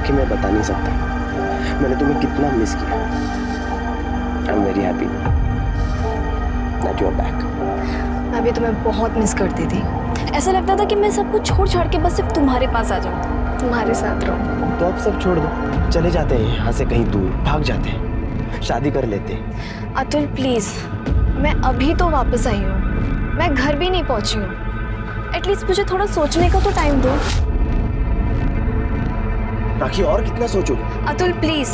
कि मैं बता नहीं सकता मैंने तुम्हें कितना मिस किया। I am very happy that you are back. मैं भी तुम्हें बहुत मिस करती थी। ऐसा लगता था कि मैं सब कुछ छोड़ छाड़ के बस सिर्फ तुम्हारे पास आ जाऊं, तुम्हारे साथ रहूं। तो अब सब छोड़ दो, चले जाते हैं यहाँ से कहीं दूर, भाग जाते हैं, शादी कर लेते हैं। अतुल प्लीज, मैं अभी तो वापस आई हूँ, मैं घर भी नहीं पहुंची हूँ। एटलीस्ट मुझे थोड़ा सोचने का तो टाइम दो। राखी और कितना सोचोगे? अतुल प्लीज,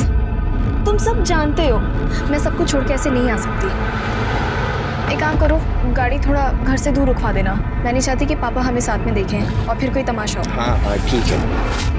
तुम सब जानते हो मैं सब कुछ छोड़ के ऐसे नहीं आ सकती। एक काम करो, गाड़ी थोड़ा घर से दूर रुकवा देना। मैं नहीं चाहती कि पापा हमें साथ में देखें और फिर कोई तमाशा हो। हाँ हाँ ठीक है।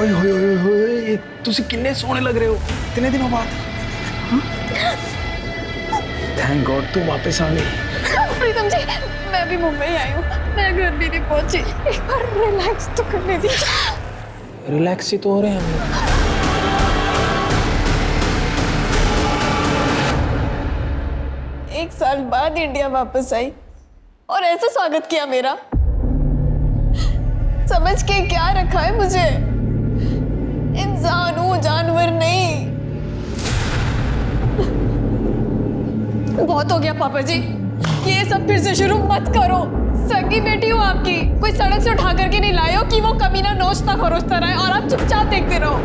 ओए होए होए होए, तुसी किन्ने सोने लग रहे हो इतने दिनों बाद। थैंक गॉड तू वापस आ गई। प्रीतम जी, मैं भी मुंबई आई हूँ, मैं घर भी नहीं पहुंची। एक बार रिलैक्स तो करने दीजिए। रिलैक्स ही तो हो रहे हैं हम लोग। 1 साल बाद इंडिया वापस आई और ऐसे स्वागत किया मेरा। समझ के क्या रखा है मुझे? इंसान हूँ, जानवर नहीं। बहुत हो गया पापा जी, ये सब फिर से शुरू मत करो। सगी बेटी हूँ आपकी, कोई सड़क से उठा करके नहीं लाए हो कि वो कमीना नोचता खरोचता रहे और आप चुपचाप देखते रहो।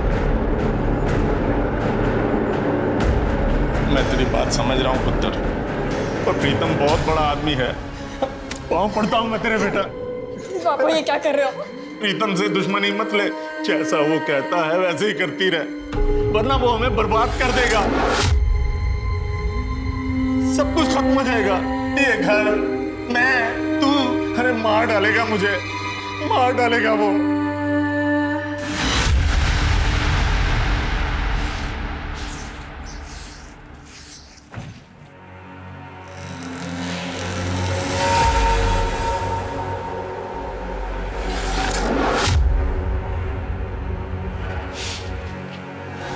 मैं तेरी बात समझ रहा हूँ पुत्र, पर प्रीतम बहुत बड़ा आदमी है। पाँव पड़ता हूँ मैं तेरे बेटा। पापा ये क्या कर रहे हो? प्रीतम से दुश्मनी मत ले, जैसा वो कहता है वैसे ही करती रहे, वरना वो हमें बर्बाद कर देगा। सब कुछ खत्म हो जाएगा, ये घर, मैं, तू, अरे मार डालेगा मुझे, मार डालेगा वो।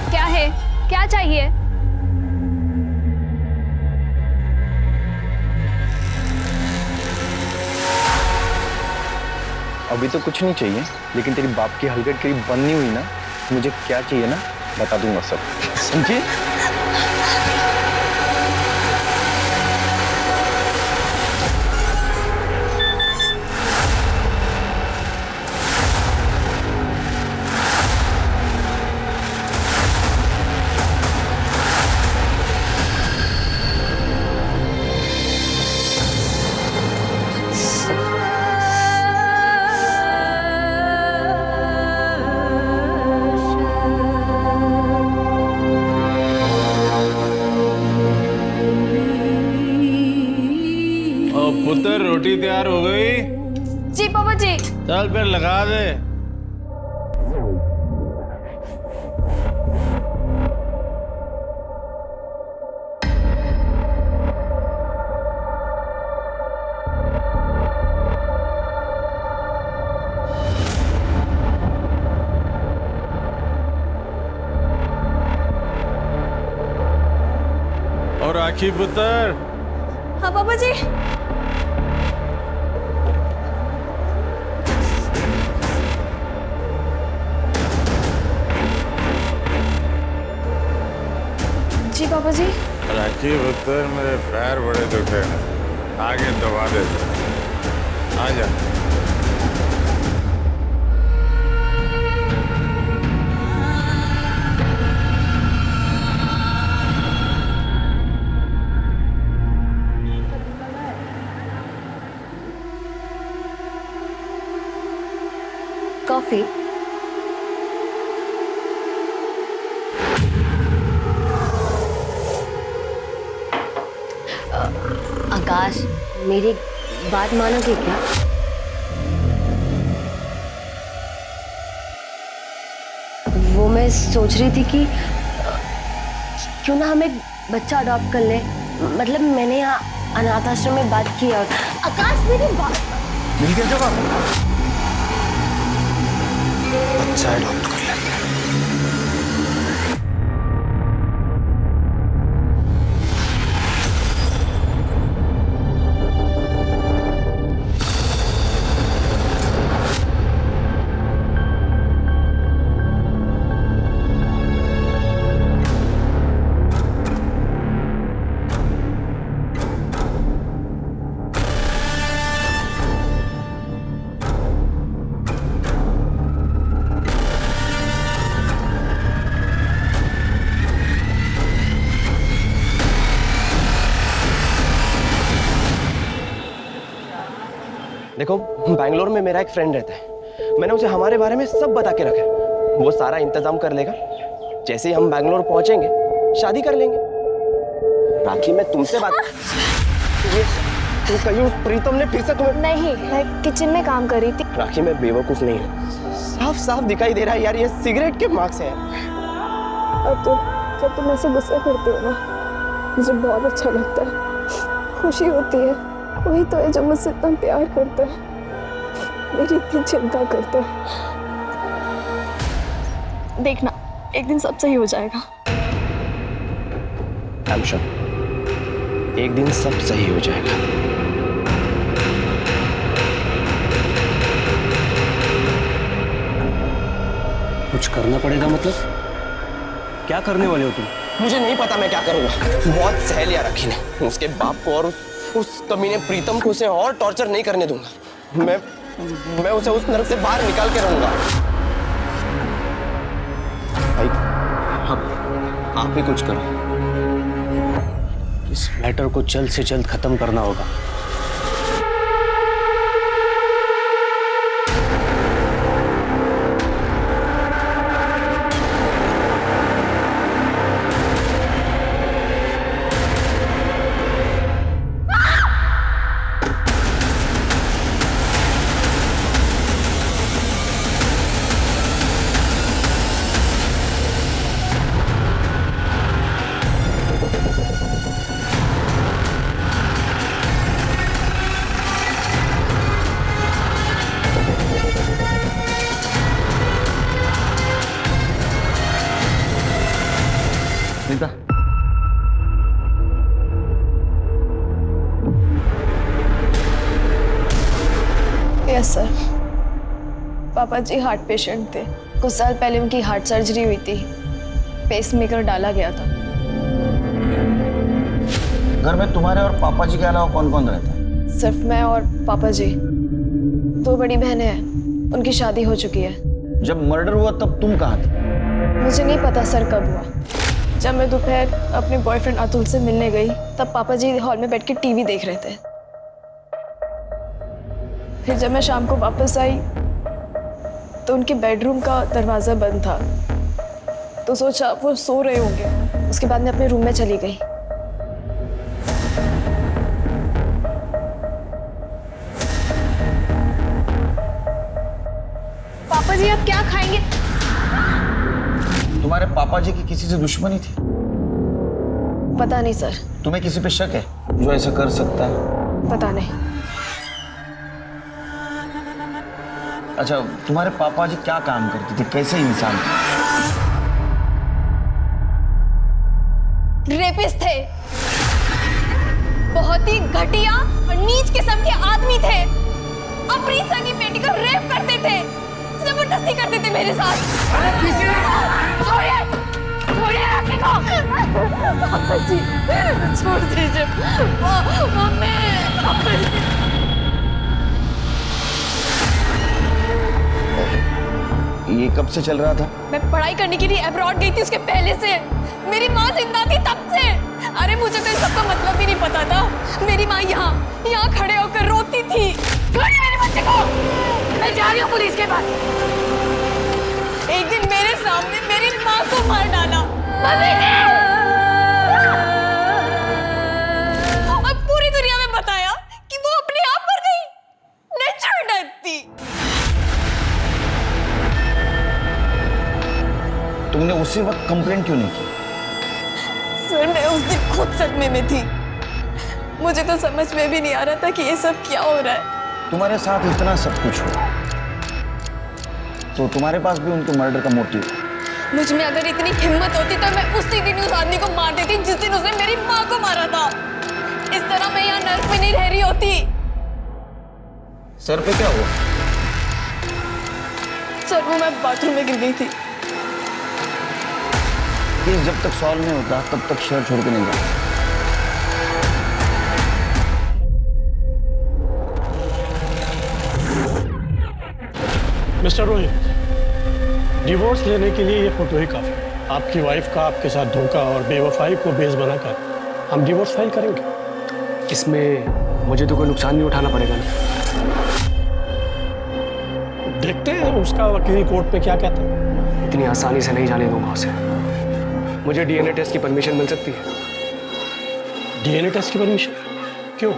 क्या है, क्या चाहिए? अभी तो कुछ नहीं चाहिए, लेकिन तेरी बाप की हलकट करीब बंद नहीं हुई ना, मुझे क्या चाहिए ना बता दूंगा सब, समझी? पुत्र रोटी तैयार हो गई? जी पापा जी। चल फिर लगा दे। और राखी पुत्र। हाँ पापा जी। जी पापा जी। राखी पुत्र, मेरे पैर बड़े दुखे हैं, आगे दबा दे। आ जा। कॉफी? आकाश, मेरी बात मानोगे क्या? वो मैं सोच रही थी कि क्यों ना हम एक बच्चा अडॉप्ट कर ले। मतलब मैंने यहाँ अनाथ आश्रम में बात की और आकाश मेरी बात मिल गया जवाब। बच्चा अडॉप्ट कर लेते हैं। देखो, बैंगलोर में मेरा एक फ्रेंड रहता है। मैंने उसे हमारे बारे में सब बता के रखा है। वो सारा इंतजाम कर लेगा। जैसे ही हम बैंगलोर पहुंचेंगे शादी कर लेंगे। राखी, मैं तुमसे बात ये तू कहीं उस प्रीतम ने फिर से तुम्हें? नहीं, मैं किचन में काम कर रही थी। राखी, मैं बेवकूफ नहीं हूँ। साफ साफ दिखाई दे रहा है यार, ये सिगरेट के मार्क्स हैं। अब तो जब तुम ऐसे गुस्सा करते हो ना, मुझे बहुत अच्छा लगता है, खुशी होती है। वही तो है जो मुझसे इतना प्यार करता है, मेरी इतनी चिंता करता है। देखना, एक दिन सब सही हो जाएगा। आई एम श्योर एक दिन सब सही हो जाएगा। कुछ करना पड़ेगा मतलब? क्या करने वाले हो तुम? मुझे नहीं पता मैं क्या करूंगा। बहुत सह लिया राखी ने। उसके बाप को और उस कमीने प्रीतम को उसे और टॉर्चर नहीं करने दूंगा। मैं उसे उस नरक से बाहर निकाल के रहूंगा। भाई, आप भी कुछ करो। इस मैटर को जल्द से जल्द खत्म करना होगा। यस सर, पापा जी हार्ट पेशेंट थे। कुछ साल पहले उनकी हार्ट सर्जरी हुई थी, पेसमेकर डाला गया था। घर में तुम्हारे और पापा जी के अलावा कौन कौन रहता है? सिर्फ मैं और पापा जी। 2 बड़ी बहनें हैं, उनकी शादी हो चुकी है। जब मर्डर हुआ तब तुम कहाँ थे? मुझे नहीं पता सर कब हुआ। जब मैं दोपहर अपने बॉयफ्रेंड अतुल से मिलने गई तब पापा जी हॉल में बैठ के टीवी देख रहे थे। फिर जब मैं शाम को वापस आई तो उनके बेडरूम का दरवाज़ा बंद था, तो सोचा वो सो रहे होंगे। उसके बाद मैं अपने रूम में चली गई। पापा जी आप क्या खाएंगे? तुम्हारे पापा जी की किसी से दुश्मनी थी? पता नहीं सर। तुम्हें किसी पे शक है जो ऐसा कर सकता है? पता नहीं। अच्छा, तुम्हारे पापा जी क्या काम करते थे, कैसे इंसान थे? रेपिस्ट थे, बहुत ही घटिया और नीच किस्म के आदमी थे। अपनी सगी बेटी को रेप करते थे, जबरदस्ती करते थे मेरे साथ। छोड़िए, छोड़िए राखी को। पापा जी छोड़ दीजिए। मम्मी, पापा जी। ये कब से चल रहा था? मैं पढ़ाई करने के लिए अब्रॉड गई थी, उसके पहले से। मेरी माँ जिंदा थी तब से। अरे मुझे तो इन सबका मतलब ही नहीं पता था। मेरी माँ यहाँ खड़े होकर रोती थी। छोड़िए मेरे बच्चे को, मैं जा रही हूँ पुलिस के पास। और पूरी दुनिया में बताया कि वो अपने आप मर गई। नेचर डेथ थी। तुमने उसी वक्त कंप्लेंट क्यों नहीं की? सर मैं उस दिन खुद सदमे में थी। मुझे तो समझ में भी नहीं आ रहा था कि ये सब क्या हो रहा है। तुम्हारे साथ इतना सब कुछ हो तो तुम्हारे पास भी उनके मर्डर का मोटिव है। मुझ में अगर इतनी हिम्मत होती तो मैं उसी दिन उस आदमी को मार देती जिस दिन उसने मेरी माँ को मारा था। इस तरह मैं यहाँ नर्क में नहीं रह रही होती। सर पे क्या हुआ? सर वो मैं बाथरूम में गिर गई थी। केस जब तक सॉल्व नहीं होता तब तक शहर छोड़ के नहीं जाता। मिस्टर रोहित, डिवोर्स लेने के लिए ये फोटो ही काफी है। आपकी वाइफ का आपके साथ धोखा और बेवफाई को बेस बनाकर हम डिवोर्स फाइल करेंगे। इसमें मुझे तो कोई नुकसान नहीं उठाना पड़ेगा ना? देखते हैं उसका वकील कोर्ट में क्या कहता है। इतनी आसानी से नहीं जाने दूंगा उसे। मुझे डीएनए टेस्ट की परमिशन मिल सकती है? डीएनए टेस्ट की परमिशन? क्यों?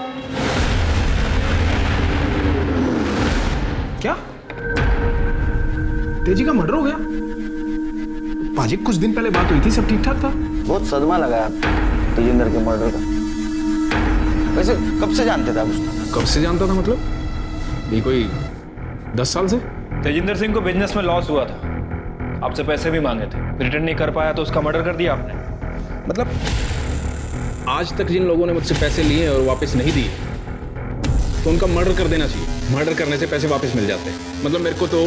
क्या तेजी का मर्डर हो गया? पाजी कुछ दिन पहले बात हुई थी, सब ठीक ठाक था। बहुत सदमा लगा तेजिंदर के मर्डर का। वैसे कब से जानते थे आप उसको? कब से जानता था मतलब? ये कोई 10 साल से? तेजिंदर सिंह को बिजनेस में लॉस हुआ था, आपसे पैसे भी मांगे थे, रिटर्न नहीं कर पाया तो उसका मर्डर कर दिया आपने। मतलब आज तक जिन लोगों ने मुझसे पैसे लिए और वापस नहीं दिए तो उनका मर्डर कर देना चाहिए। मर्डर करने से पैसे वापस मिल जाते हैं। मतलब मेरे को तो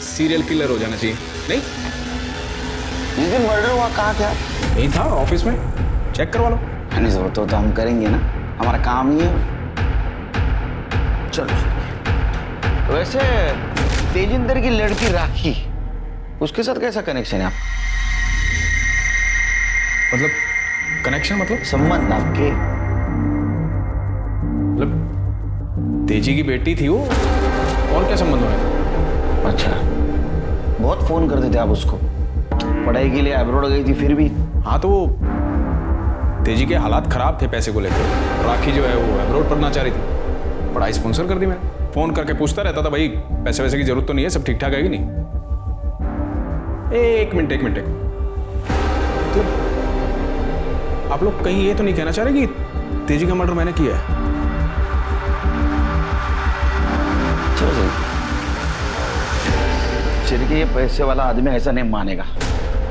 सीरियल किलर हो जाना चाहिए। नहीं, जिस दिन मर्डर हुआ कहाँ थे आप? नहीं था, ऑफिस में। चेक करवा लो। नहीं जरूरत हो तो हम करेंगे ना, हमारा काम ही है। चलो वैसे तेजिंदर की लड़की राखी, उसके साथ कैसा कनेक्शन है आप? मतलब कनेक्शन मतलब संबंध आपके? मतलब तेजी की बेटी थी वो, और क्या संबंध होना था? अच्छा, बहुत फोन करते थे आप उसको? पढ़ाई के लिए अब्रॉड गई थी फिर भी? हाँ तो वो तेजी के हालात खराब थे पैसे को लेकर। राखी जो है वो अब्रॉड पढ़ना चाह रही थी, पढ़ाई स्पॉन्सर कर दी मैंने। फोन करके पूछता रहता था, भाई पैसे वैसे की जरूरत तो नहीं है, सब ठीक ठाक है कि नहीं? एक मिनट तो आप लोग कहीं ये तो नहीं कहना चाह रहे कि तेजी का मर्डर मैंने किया है? चलिए कि ये पैसे वाला आदमी ऐसा नहीं मानेगा,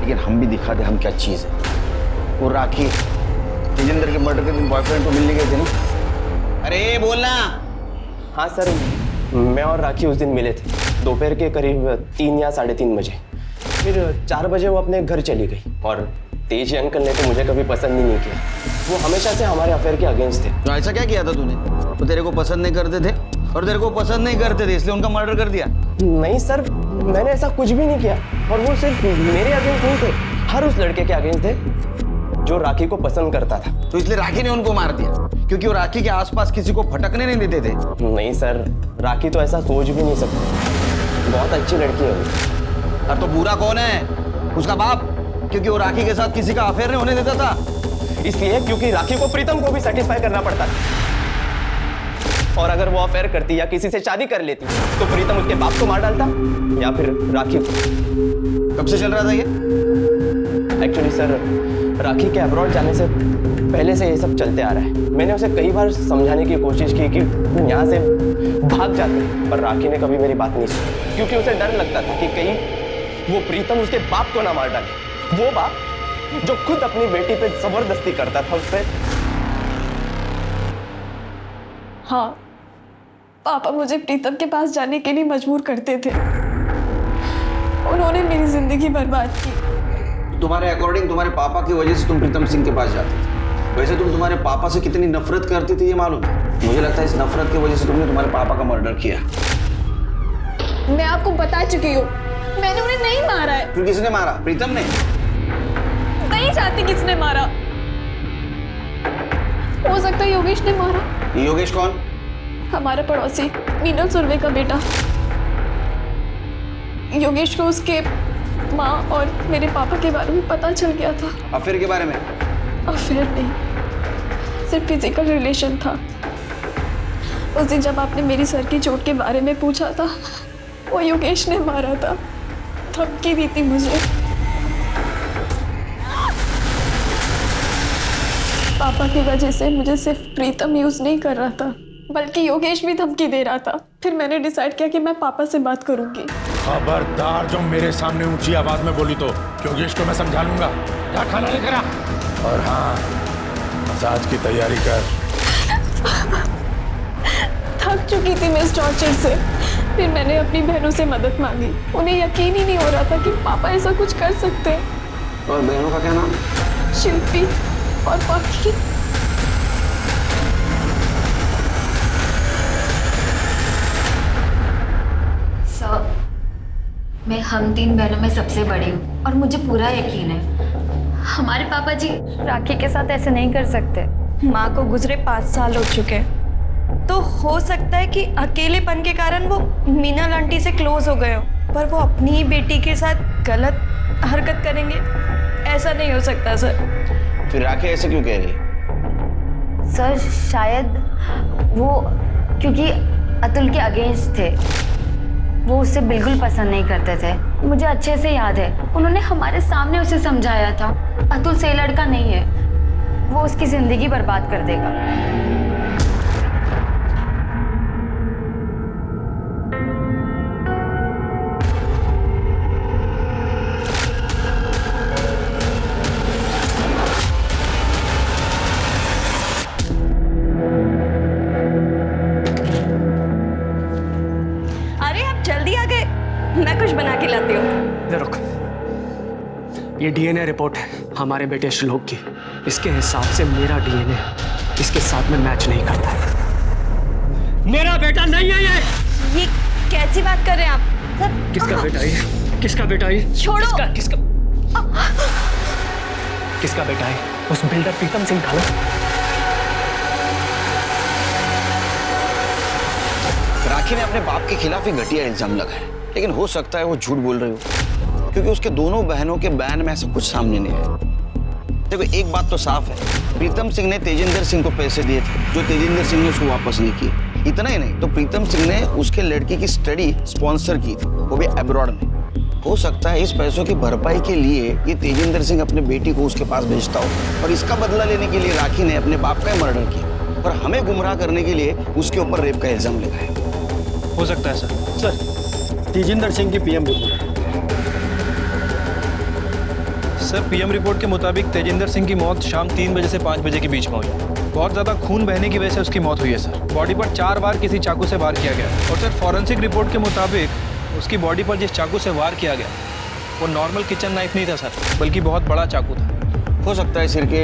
लेकिन हम भी दिखा दे हम क्या चीज है। वो राखी तेजिंदर के मर्डर के दिन बॉयफ्रेंड को मिलने गए थे ना? अरे बोलना। हाँ सर, मैं और राखी उस दिन मिले थे दोपहर के करीब 3 या 3:30 बजे। फिर 4 बजे वो अपने घर चली गई और तेजी अंकल ने तो मुझे कभी पसंद ही नहीं किया। वो हमेशा से हमारे अफेयर के अगेंस्ट थे। तो ऐसा क्या किया था तूने? वो तेरे को पसंद नहीं करते थे और तेरे को पसंद नहीं करते थे इसलिए उनका मर्डर कर दिया? नहीं सर, मैंने ऐसा कुछ भी नहीं किया। और वो सिर्फ मेरे अगेंस्ट नहीं थे, हर उस लड़के के अगेंस्ट थे जो राखी को पसंद करता था। तो इसलिए राखी ने उनको मार दिया क्योंकि वो राखी के आसपास किसी को फटकने नहीं देते थे? नहीं सर, राखी तो ऐसा सोच भी नहीं सकती, बहुत अच्छी लड़की है वो। अब तो बुरा कौन है? उसका बाप, क्योंकि वो राखी के साथ किसी का अफेयर नहीं होने देता था। इसलिए क्योंकि राखी को प्रीतम को भी सेटिस्फाई करना पड़ता था, और अगर वो अफेयर करती या किसी से शादी कर लेती तो प्रीतम उसके बाप को मार डालता या फिर राखी को। कब से चल रहा था ये? एक्चुअली सर, राखी के अब्रॉड जाने से पहले से ये सब चलते आ रहा है। मैंने उसे कई बार समझाने की कोशिश की कि यहाँ से भाग जाते, पर राखी ने कभी मेरी बात नहीं सुनी, क्योंकि उसे डर लगता था कि कहीं वो प्रीतम उसके बाप को ना मार डाले। वो बाप जो खुद अपनी बेटी पे जबरदस्ती करता था उस पर। हाँ, पापा मुझे प्रीतम के पास जाने के लिए मजबूर करते थे। उन्होंने मेरी जिंदगी बर्बाद की। तुम्हारे अकॉर्डिंग तुम्हारे पापा की वजह से तुम प्रीतम सिंह के पास जाते थे। वैसे तुम तुम्हारे पापा से कितनी नफरत करती थी ये मालूम है? मुझे लगता है इस नफरत की वजह से तुमने तुम्हारे पापा का मर्डर किया। मैं आपको बता चुकी हूँ, मैंने उन्हें नहीं मारा है। फिर किसने मारा? प्रीतम ने? नहीं जानती किसने मारा। हो सकता है योगेश ने मारा। योगेश कौन? हमारा पड़ोसी मीनल सुरवे का बेटा। योगेश को उसके माँ और मेरे पापा के बारे में पता चल गया था। अफेयर के बारे में? अफेयर नहीं, सिर्फ फिजिकल रिलेशन था। उस दिन जब आपने मेरी सर की चोट के बारे में पूछा था, वो योगेश ने मारा था, धमकी दी थी मुझे। पापा की वजह से मुझे सिर्फ प्रीतम यूज नहीं कर रहा था, बल्कि योगेश भी धमकी दे रहा था। फिर मैंने डिसाइड किया कि मैं पापा से बात करूंगी। खबरदार जो मेरे सामने ऊंची आवाज में बोली तो योगेश को मैं समझा लूंगा। जा खाना लेकर आ। और हाँ, मसाज की तैयारी कर। थक चुकी थी मैं इस टॉर्चर से। फिर मैंने अपनी बहनों से मदद मांगी। उन्हें यकीन ही नहीं हो रहा था कि पापा ऐसा कुछ कर सकते हैं। और बहनों का क्या नाम? शिल्पी और पाखी। सर, मैं हम 3 बहनों में सबसे बड़ी हूँ और मुझे पूरा यकीन है हमारे पापा जी राखी के साथ ऐसे नहीं कर सकते। माँ को गुजरे 5 साल हो चुके, तो हो सकता है कि अकेलेपन के कारण वो मीना आंटी से क्लोज हो गए हो, पर वो अपनी ही बेटी के साथ गलत हरकत करेंगे, ऐसा नहीं हो सकता सर। फिर राखी ऐसे क्यों कह रही है? सर शायद वो क्योंकि अतुल के अगेंस्ट थे, वो उसे बिल्कुल पसंद नहीं करते थे। मुझे अच्छे से याद है, उन्होंने हमारे सामने उसे समझाया था अतुल सही लड़का नहीं है, वो उसकी जिंदगी बर्बाद कर देगा। मैं कुछ बना के लाती हूँ। रुक, ये डीएनए रिपोर्ट है हमारे बेटे श्लोक की। इसके हिसाब से मेरा डीएनए इसके साथ में मैच नहीं करता है। मेरा बेटा नहीं है ये कैसी बात कर रहे हैं आप सर? किसका बेटा है? किसका बेटा है? छोड़ो। किसका बेटा है? उस बिल्डर प्रीतम सिंह का ना। राखी ने अपने बाप के खिलाफ ही घटिया इल्जाम लगाया, लेकिन हो सकता है वो झूठ बोल रही हो, क्योंकि उसके दोनों बहनों के बयान में ऐसा कुछ सामने नहीं आया। देखो एक बात तो साफ है, प्रीतम सिंह ने तेजिंदर सिंह को पैसे दिए थे जो तेजिंदर सिंह ने उसको वापस नहीं किए। इतना ही नहीं तो प्रीतम सिंह ने उसके लड़की की स्टडी स्पॉन्सर की थी, वो भी अब्रॉड में। हो सकता है इस पैसों की भरपाई के लिए ये तेजिंदर सिंह अपने बेटी को उसके पास भेजता हो और इसका बदला लेने के लिए राखी ने अपने बाप का मर्डर किया और हमें गुमराह करने के लिए उसके ऊपर रेप का इल्जाम लगाया। हो सकता है सर, तेजिंदर सिंह की PM report. Sir PM report के मुताबिक तेजिंदर सिंह की मौत शाम 3 बजे से 5 बजे के बीच में हुई। बहुत ज़्यादा खून बहने की वजह से उसकी मौत हुई है सर। बॉडी पर 4 बार किसी चाकू से वार किया गया और सर फॉरेंसिक रिपोर्ट के मुताबिक उसकी बॉडी पर जिस चाकू से वार किया गया वो नॉर्मल किचन नाइफ नहीं था सर, बल्कि बहुत बड़ा चाकू था। हो सकता है सिर के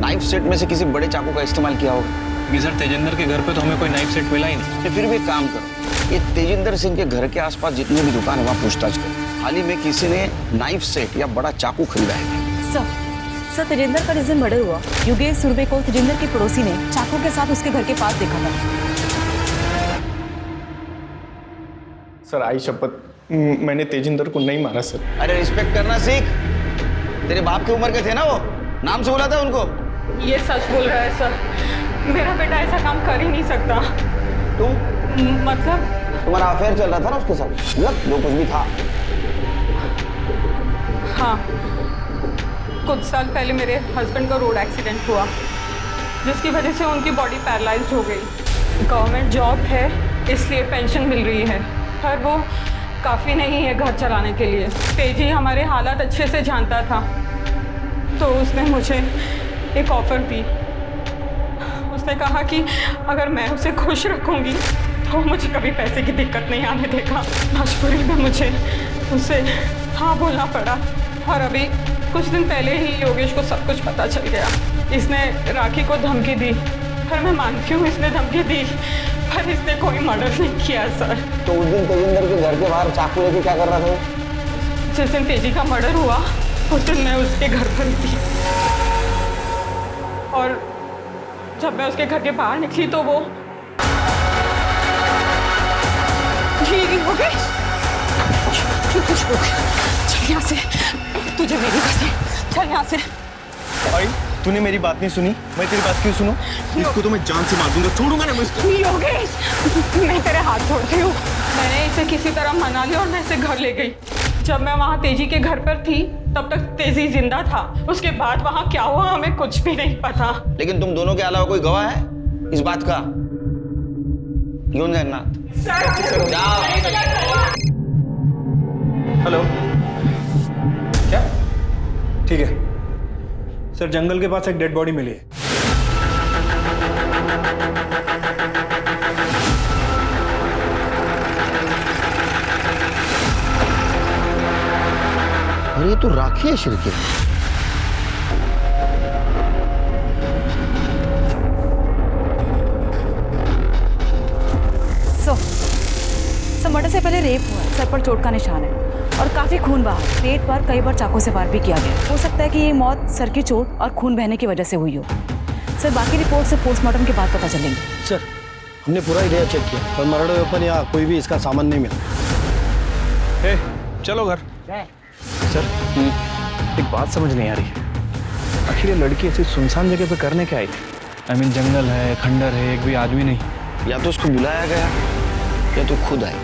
नाइफ सेट में से किसी बड़े चाकू का इस्तेमाल किया होगा। सर तेजिंदर के घर पे तो हमें कोई नाइफ सेट मिला ही नहीं। तो फिर भी एक काम करो, ये तेजिंदर सिंह के घर के आसपास जितने भी दुकान है वहाँ पूछताछ करो। हाल ही में किसी ने नाइफ सेट या बड़ा चाकू खरीदा है? सर तेजिंदर का जिस दिन मर्डर हुआ, योगेश सुरभे को तेजिंदर के पड़ोसी ने चाकू के साथ उसके घर के पास देखा था। सर आई शपथ, मैंने तेजिंदर को नहीं मारा सर। अरे रिस्पेक्ट करना सीख, तेरे बाप की उम्र के थे ना वो, नाम से बुलाता है उनको। ये सच बोल रहा है सर, मेरा बेटा ऐसा काम कर ही नहीं सकता। तुम मतलब तुम्हारा अफेयर चल रहा था ना उसके साथ, मतलब जो कुछ भी था। हाँ, कुछ साल पहले मेरे हस्बैंड का रोड एक्सीडेंट हुआ जिसकी वजह से उनकी बॉडी पैरालाइज्ड हो गई। गवर्नमेंट जॉब है इसलिए पेंशन मिल रही है, पर वो काफ़ी नहीं है घर चलाने के लिए। तेजी हमारे हालात अच्छे से जानता था तो उसने मुझे एक ऑफ़र दी। उसने कहा कि अगर मैं उसे खुश रखूंगी तो मुझे कभी पैसे की दिक्कत नहीं आने देगा। मजबूरी में मुझे उसे हाँ बोलना पड़ा और अभी कुछ दिन पहले ही योगेश को सब कुछ पता चल गया। इसने राखी को धमकी दी, पर मैं मानती हूँ इसने धमकी दी, पर इसने कोई मर्डर नहीं किया सर। तो उस दिन तेजिंदर के घर के बाहर चाकू लेके क्या कर रहा था? जिस दिन तेजी का मर्डर हुआ उस दिन मैं उसके घर पर थी और जब मैं उसके घर के बाहर निकली तो वो यहाँ से, तुझे मेरी कसम, चल यहाँ से। भाई तूने मेरी बात नहीं सुनी, मैं तेरी बात क्यों सुनूं? इसको तो मैं जान से मार दूंगा, छोड़ूंगा ना मैं इसको। योगेश, मैं तेरे हाथ छोड़ती हूँ। मैंने इसे किसी तरह मना लिया और मैं इसे घर ले गई। जब मैं वहाँ तेजी के घर पर थी तब तक तेजी जिंदा था। उसके बाद वहाँ क्या हुआ हमें कुछ भी नहीं पता। लेकिन तुम दोनों के अलावा कोई गवाह है इस बात का? क्यों जगन्नाथ? हेलो, क्या? ठीक है सर, जंगल के पास एक डेड बॉडी मिली है। अरे ये तो राखी है शिरके। सर मर्डर से पहले रेप हुआ है, सर पर चोट का निशान है और काफी खून बहा है। पेट पर कई बार चाकू से वार भी किया गया। हो सकता है कि ये मौत सर की चोट और खून बहने की वजह से हुई हो। सर बाकी रिपोर्ट से पोस्टमार्टम के बाद पता चलेंगे। सर हमने पूरा एरिया चेक किया पर मर्डर वेपन या कोई भी इसका सामान नहीं मिला। चलो घर। सर एक बात समझ नहीं आ रही है, आखिर ये लड़की ऐसी सुनसान जगह पे करने क्या आई थी? आई मीन जंगल है, खंडर है, एक भी आदमी नहीं। या तो उसको बुलाया गया या तो खुद आई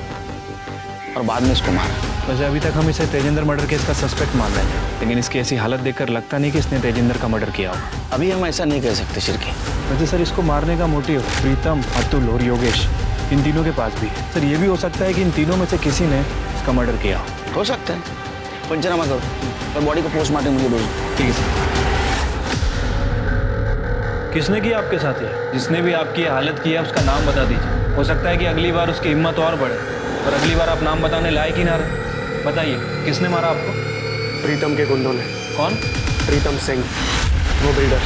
और बाद में इसको मारा। वैसे अभी तक हम इसे तेजिंदर मर्डर केस का सस्पेक्ट मान रहे हैं, लेकिन इसकी ऐसी हालत देखकर लगता नहीं कि इसने तेजिंदर का मर्डर किया हो। अभी हम ऐसा नहीं कह सकते शिरके। वैसे सर इसको मारने का मोटिव प्रीतम, अतुल और योगेश इन तीनों के पास भी है। सर ये भी हो सकता है कि इन तीनों में से किसी ने इसका मर्डर किया हो सकता है। पंचनामा करो और बॉडी को पोस्टमार्टम के लिए भेजो। ठीक है सर। किसने किया आपके साथ ये? जिसने भी आपकी हालत की है उसका नाम बता दीजिए। हो सकता है कि अगली बार उसकी हिम्मत और बढ़े, और अगली बार आप नाम बताने लायक ही ना रहे। बताइए किसने मारा आपको? प्रीतम के गुंडों ने। कौन? प्रीतम सिंह, वो बिल्डर।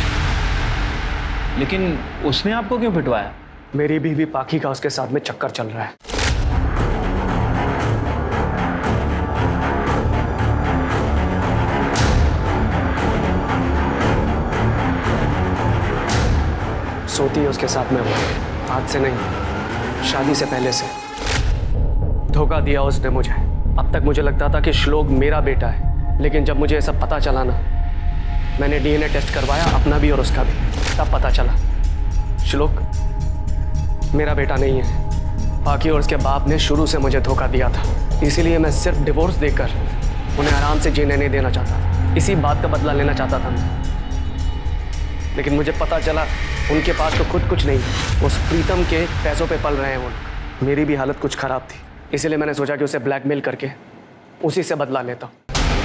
लेकिन उसने आपको क्यों पिटवाया? मेरी बीवी पाखी का उसके साथ में चक्कर चल रहा है। सोती है उसके साथ में वो, आज से नहीं, शादी से पहले से। धोखा दिया उसने मुझे। अब तक मुझे लगता था कि श्लोक मेरा बेटा है, लेकिन जब मुझे ये सब पता चला ना, मैंने डीएनए टेस्ट करवाया, अपना भी और उसका भी, तब पता चला श्लोक मेरा बेटा नहीं है। पाखी और उसके बाप ने शुरू से मुझे धोखा दिया था, इसीलिए मैं सिर्फ डिवोर्स देकर उन्हें आराम से जीने नहीं देना चाहता। इसी बात का बदला लेना चाहता था मैं। लेकिन मुझे पता चला उनके पास तो खुद कुछ नहीं, उस प्रीतम के पैसों पे पल रहे हैं वो लोग। मेरी भी हालत कुछ खराब थी, इसीलिए मैंने सोचा कि उसे ब्लैकमेल करके उसी से बदला लेता हूँ,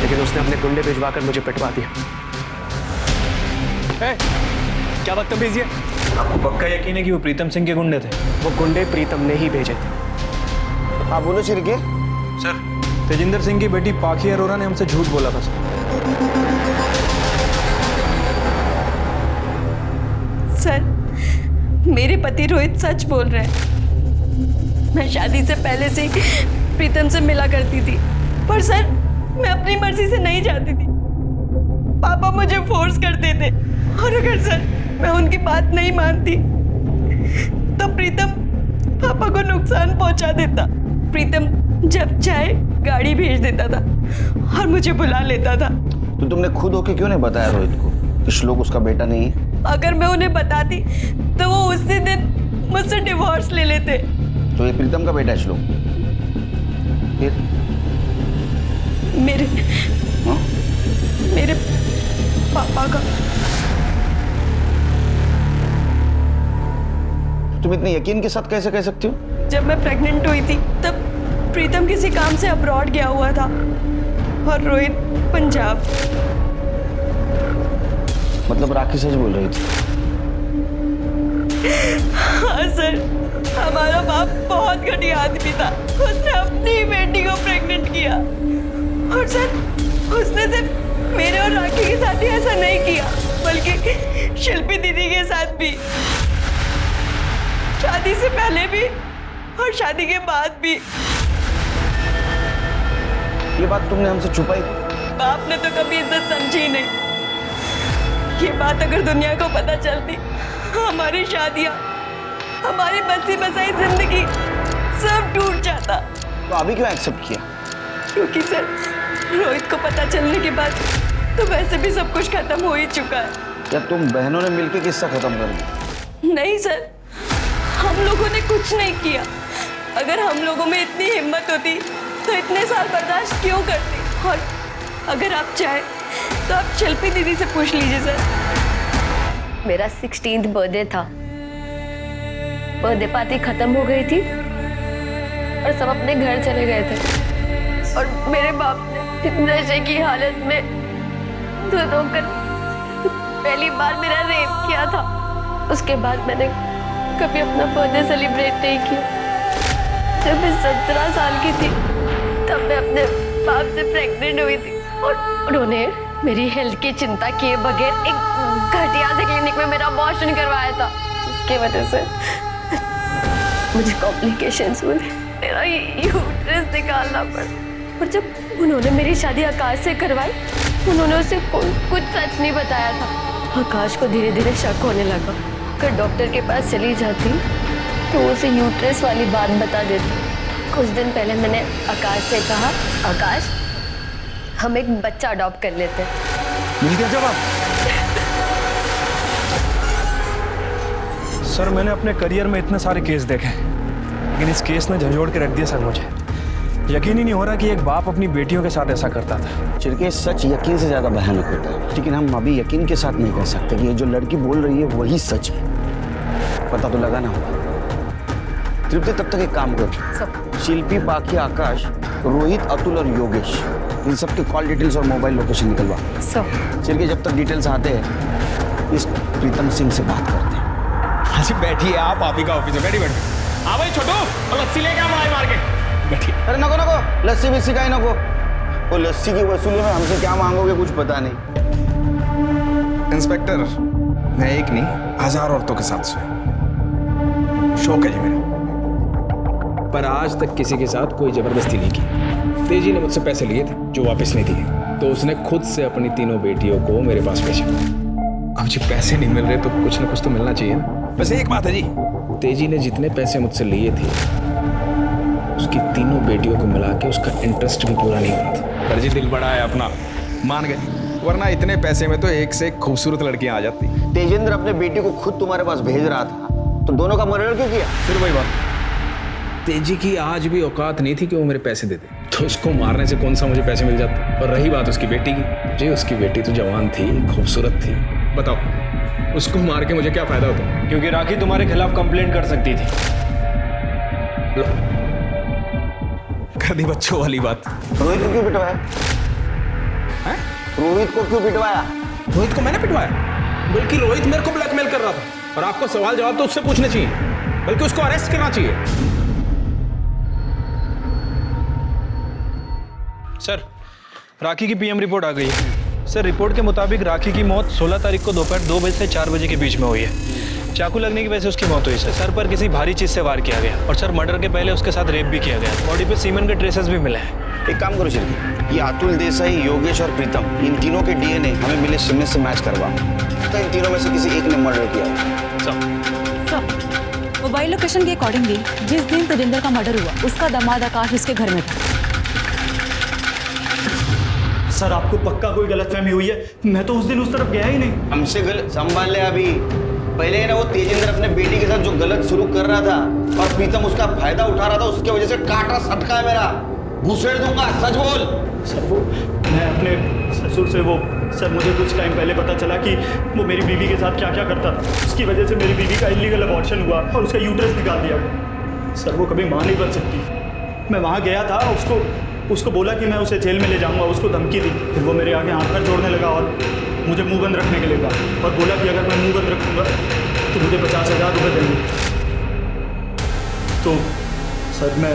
लेकिन उसने अपने गुंडे भिजवा कर मुझे पिटवा दिया। क्या बदतमीजी है? आपको पक्का यकीन है कि वो प्रीतम सिंह के गुंडे थे? वो गुंडे प्रीतम ने ही भेजे थे। आप बोलो शिरके। सर तेजिंदर सिंह की बेटी पाखी अरोरा ने हमसे झूठ बोला था सर, मेरे पति रोहित सच बोल रहे हैं। मैं शादी से पहले से ही प्रीतम से मिला करती थी, पर सर मैं अपनी मर्जी से नहीं जाती थी। पापा मुझे फोर्स करते थे, और अगर सर मैं उनकी बात नहीं मानती तो प्रीतम पापा को नुकसान पहुंचा देता। प्रीतम जब चाहे गाड़ी भेज देता था और मुझे बुला लेता था। तो तुमने खुद होके क्यों नहीं बताया रोहित को कि श्लोक उसका बेटा नहीं है? अगर मैं उन्हें बताती तो वो उसी दिन मुझसे डिवोर्स ले लेते। तो ये प्रीतम का बेटा है श्लोक? फिर मेरे पापा का। तुम इतने यकीन के साथ कैसे कह सकती हो? जब मैं प्रेग्नेंट हुई थी तब प्रीतम किसी काम से अब्रॉड गया हुआ था और रोहित पंजाब। मतलब राखी सच बोल रही थी? हाँ सर, हमारा बाप बहुत घटिया आदमी था। उसने अपनी ही बेटी को प्रेग्नेंट किया, और सर उसने सिर्फ मेरे और राखी के साथ ही ऐसा नहीं किया, बल्कि शिल्पी दीदी के साथ भी, शादी से पहले भी और शादी के बाद भी। ये बात तुमने हमसे छुपाई? बाप ने तो कभी इज्जत समझी नहीं। ये बात अगर दुनिया को पता चलती, हमारी शादियां, हमारी बसी बसाई जिंदगी सब टूट जाता। तो अभी क्यों एक्सेप्ट किया? क्योंकि सर रोहित को पता चलने के बाद तो वैसे भी सब कुछ खत्म हो ही चुका है। क्या तुम बहनों ने मिलकर किस्सा खत्म कर दिया? नहीं सर, हम लोगों ने कुछ नहीं किया। अगर हम लोगों में इतनी हिम्मत होती तो इतने साल बर्दाश्त क्यों करते? और अगर आप चाहें तो आप शिल्पी दीदी से पूछ लीजिए सर। मेरा 16th बर्थडे था। बर्थडे पार्टी खत्म हो गई थी और सब अपने घर चले गए थे और मेरे बाप ने नशे की हालत में दूध होकर पहली बार मेरा रेप किया था। उसके बाद मैंने कभी अपना बर्थडे सेलिब्रेट नहीं किया। जब मैं 17 साल की थी तब मैं अपने बाप से प्रेग्नेंट हुई थी और उन्होंने मेरी हेल्थ की चिंता किए बगैर एक घटिया से क्लिनिक में मेरा अबॉर्शन करवाया था। उसके वजह से मुझे कॉम्प्लिकेशंस हुए, मेरा यूट्रस निकालना पड़ा। और जब उन्होंने मेरी शादी आकाश से करवाई, उन्होंने उसे कुछ सच नहीं बताया था। आकाश को धीरे धीरे शक होने लगा। अगर डॉक्टर के पास चली जाती तो उसे यूट्रस वाली बात बता देती। कुछ दिन पहले मैंने आकाश से कहा, आकाश हम एक बच्चा अडॉप्ट कर लेते हैं। मिल गया जवाब? सर मैंने अपने करियर में इतने सारे केस देखे, लेकिन इस केस ने झंझोड़ के रख दिया सर। मुझे यकीन ही नहीं हो रहा कि एक बाप अपनी बेटियों के साथ ऐसा करता था। चिरके सच यकीन से ज्यादा भयानक होता है, लेकिन हम अभी यकीन के साथ नहीं कह सकते कि ये जो लड़की बोल रही है वही सच है। पता तो लगा ना होगा। तृप्ति तब तक एक काम कर, शिल्पी, बाकी, आकाश, रोहित, अतुल और योगेश, इन सब के कॉल डिटेल्स और मोबाइल लोकेशन निकलवा। चिरके जब तक डिटेल्स आते हैं इस प्रीतम सिंह से बात करते हैं। अच्छा बैठिए आप ही का ऑफिस है, बैठिए। हाँ भाई छोटू, और लस्सी लेके आओ मार के। बैठिए। अरे नको नको, लस्सी भी सिखाई नको। वो लस्सी की वसूली में हमसे क्या मांगोगे कुछ पता नहीं। इंस्पेक्टर, मैं एक नहीं 1000 औरतों के साथ सोया, शौक है जी मेरा, पर आज तक किसी के साथ कोई जबरदस्ती नहीं की। तेजी ने मुझसे पैसे लिए थे जो वापस नहीं दिए, तो उसने खुद से अपनी तीनों बेटियों को मेरे पास भेजा। अब जी पैसे नहीं मिल रहे तो कुछ ना कुछ तो मिलना चाहिए ना। बस एक बात है जी, तेजी ने जितने पैसे मुझसे लिए थे उसकी तीनों बेटियों को मिला के उसका इंटरेस्ट भी पूरा नहीं हुआ था। पर जी दिल बड़ा है अपना, मान गए, वरना इतने पैसे में तो एक से एक खूबसूरत लड़कियां आ जाती। तेजेंद्र अपने बेटी को खुद तुम्हारे पास भेज रहा था, तो दोनों का मर्डर क्यों किया? फिर वही बात, तेजी की आज भी औकात नहीं थी कि वो मेरे पैसे दे दे, तो उसको मारने से कौन सा मुझे पैसे मिल जाते। और रही बात उसकी बेटी की, जी उसकी बेटी तो जवान थी, खूबसूरत थी, बताओ उसको मार के मुझे क्या फायदा होता? क्योंकि राखी तुम्हारे खिलाफ कंप्लेंट कर सकती थी। कर दी बच्चों वाली बात। रोहित को क्यों पिटवाया? रोहित को क्यों पिटवाया? रोहित को मैंने पिटवाया? बल्कि रोहित मेरे को ब्लैकमेल कर रहा था, और आपको सवाल जवाब तो उससे पूछने चाहिए, बल्कि उसको अरेस्ट करना चाहिए। सर राखी की पीएम रिपोर्ट आ गई है। सर रिपोर्ट के मुताबिक राखी की मौत 16 तारीख को दोपहर 2 बजे से 4 बजे के बीच में हुई है। चाकू लगने की वजह से उसकी मौत हुई सर पर किसी भारी चीज से वार किया गया, और सर मर्डर के पहले उसके साथ रेप भी किया गया। बॉडी पे सीमेंट के ट्रेसेस भी मिले हैं। एक काम करो चिरकी, ये अतुल देसाई, योगेश और प्रीतम, इन तीनों के डीएनए हमें मिले सिग्नेचर से मैच करवा, तो इन तीनों में से किसी एक ने मर्डर किया। मोबाइल लोकेशन के अकॉर्डिंगली जिस दिन तेजिंदर का मर्डर हुआ उसका दामाद आकाश उसके घर में था। सर आपको पक्का कोई गलतफहमी हुई है, मैं तो उस दिन उस तरफ गया ही नहीं। हमसे गलत संभाल ले। अभी पहले ना वो तेजेंद्र अपने बेटी के साथ जो गलत शुरू कर रहा था और प्रीतम उसका फायदा उठा रहा था, उसके वजह से काटा सटका है मेरा, घुसेड़ दूंगा। सच बोल। सर वो मैं अपने ससुर से सर मुझे कुछ टाइम पहले पता चला कि वो मेरी बीवी के साथ क्या क्या करता था। उसकी वजह से मेरी बीवी का इलीगल अबॉर्शन हुआ और उसका यूट्रस निकाल दिया गया। सर वो कभी मां नहीं बन सकती। मैं वहाँ गया था, उसको बोला कि मैं उसे जेल में ले जाऊंगा, उसको धमकी दी। फिर वो मेरे आगे हाथ पर जोड़ने लगा और मुझे मुंह बंद रखने के लिए कहा, और बोला कि अगर मैं मुंह बंद रखूंगा तो मुझे 50,000 रुपये देंगे। तो सर मैं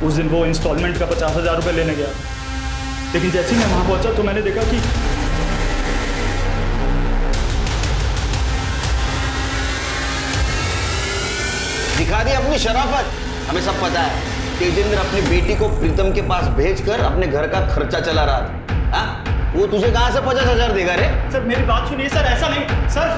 उस दिन वो इंस्टॉलमेंट का 50,000 रुपये लेने गया, लेकिन जैसे ही मैं वहाँ पहुँचा तो मैंने देखा कि दिखा दी अपनी शराफत। हमें सब पता है तेजेंद्र अपनी बेटी को प्रीतम के पास भेजकर अपने घर का खर्चा चला रहा था। वो तुझे कहां से 50,000 देगा रे? सर मेरी बात सुनिए सर, ऐसा नहीं सर।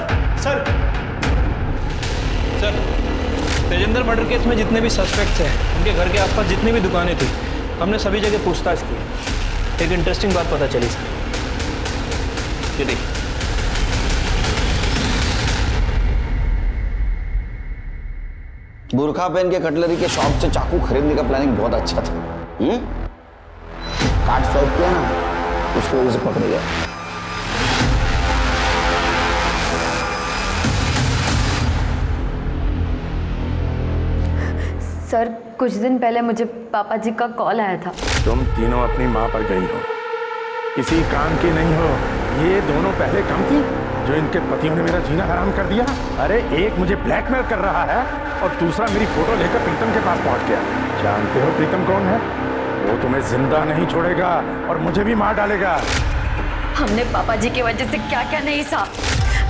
तेजेंद्र मर्डर केस में जितने भी सस्पेक्ट्स हैं, उनके घर के आसपास जितनी भी दुकानें थी, हमने सभी जगह पूछताछ की। एक इंटरेस्टिंग बात पता चली सर। ये देखिए, बुरखा पहन के कटलरी के शॉप से चाकू खरीदने का प्लानिंग बहुत अच्छा था। कार्ड स्वाइप किया ना, उसको वजह से पकड़ गया। सर कुछ दिन पहले मुझे पापा जी का कॉल आया था। तुम तीनों अपनी माँ पर गई हो, किसी काम की नहीं हो। ये दोनों पहले कम थी जो इनके पतियों ने मेरा जीना हराम कर दिया। अरे एक मुझे ब्लैकमेल कर रहा है और दूसरा मेरी फोटो लेकर प्रीतम के पास पहुंच गया। जानते हो प्रीतम कौन है? वो तुम्हें जिंदा नहीं छोड़ेगा और मुझे भी मार डालेगा। हमने पापा जी की वजह से क्या क्या नहीं सहा।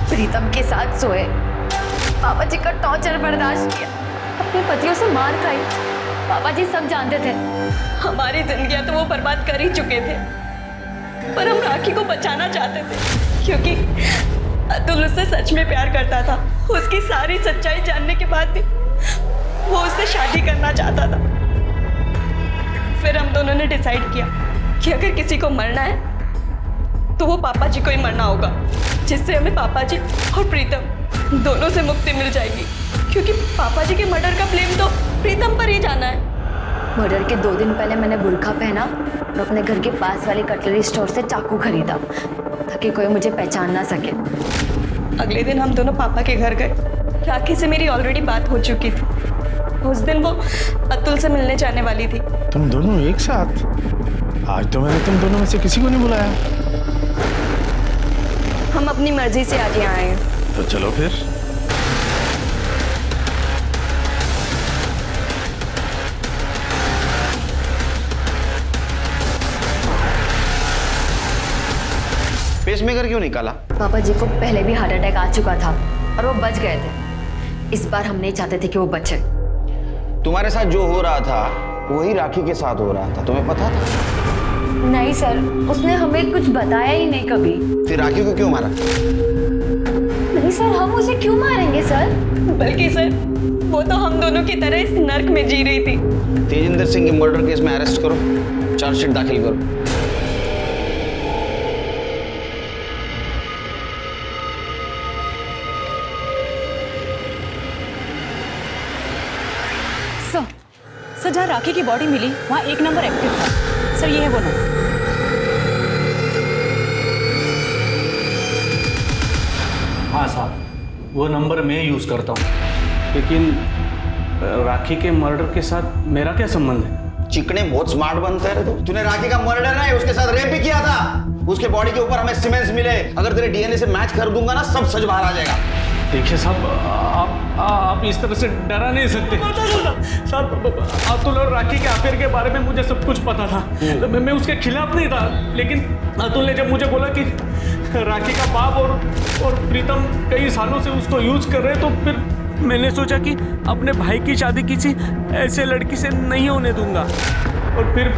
प्रीतम के साथ सोए, पापा जी का टॉर्चर बर्दाश्त किया, अपने पतियों से मार खाई। पापा जी सब जानते थे। हमारी जिंदगियां तो वो बर्बाद कर ही चुके थे, पर हम राखी को बचाना चाहते थे क्योंकि अतुल उससे सच में प्यार करता था। उसकी सारी सच्चाई जानने के बाद भी वो उससे शादी करना चाहता था। फिर हम दोनों ने डिसाइड किया कि अगर किसी को मरना है तो वो पापा जी को ही मरना होगा, जिससे हमें पापा जी और प्रीतम दोनों से मुक्ति मिल जाएगी। क्योंकि पापा जी के मर्डर का ब्लेम तो प्रीतम पर ही जाना है। मर्डर के 2 दिन पहले मैंने बुर्का पहना और अपने घर के पास वाली कटलरी स्टोर से चाकू खरीदा ताकि कोई मुझे पहचान ना सके। अगले दिन हम दोनों पापा के घर गए। राखी से मेरी ऑलरेडी बात हो चुकी थी। उस दिन वो अतुल से मिलने जाने वाली थी। तुम दोनों एक साथ? आज तो मैंने तुम दोनों में से किसी को नहीं बुलाया। हम अपनी मर्जी से आज यहाँ आए हैं। तो चलो फिर। पेसमेकर क्यों निकाला? पापा जी को पहले भी हार्ट अटैक आ चुका था और वो बच गए थे। इस बार हम नहीं चाहते थे कि वो बचे। तुम्हारे साथ जो हो रहा था वही राखी के साथ हो रहा था, तुम्हें पता था? नहीं सर, उसने हमें कुछ बताया ही नहीं कभी। फिर राखी को क्यों मारा? नहीं सर, हम उसे क्यों मारेंगे सर? बल्कि सर वो तो हम दोनों की तरह इस नर्क में जी रही थी। तेजिंदर सिंह के मर्डर केस में अरेस्ट करो, चार्जशीट दाखिल करो। सर जहाँ राखी की बॉडी मिली वहाँ 1 नंबर एक्टिव था। सर ये है वो नंबर। हाँ साहब, वो नंबर मैं यूज़ करता हूँ, लेकिन राखी के मर्डर के साथ मेरा क्या संबंध है? चिकने बहुत स्मार्ट बनता है तो। तूने राखी का मर्डर नहीं, उसके साथ रेप भी किया था। उसके बॉडी के ऊपर हमें सीमेंट्स मिले। अगर तेरे डीएनए से मैच कर दूंगा ना, सब सच बाहर आ जाएगा। देखिए साहब, आप इस तरह से डरा नहीं सकते। साहब अतुल और राखी के अफेयर के बारे में मुझे सब कुछ पता था। मैं उसके खिलाफ नहीं था, लेकिन अतुल ने जब मुझे बोला कि राखी का बाप और प्रीतम कई सालों से उसको यूज कर रहे हैं, तो फिर मैंने सोचा कि अपने भाई की शादी किसी ऐसे लड़की से नहीं होने दूंगा। और फिर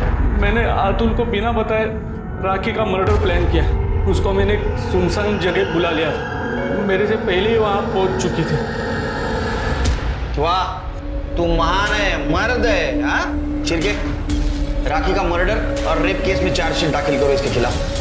मैंने अतुल को बिना बताए राखी का मर्डर प्लान किया। उसको मैंने एक सुनसान जगह बुला लिया था, मेरे से पहले ही वहाँ पहुँच चुकी थी। वाह, तू महान है, मर्द है। हाँ चिरके, राखी का मर्डर और रेप केस में चार्जशीट दाखिल करो इसके खिलाफ।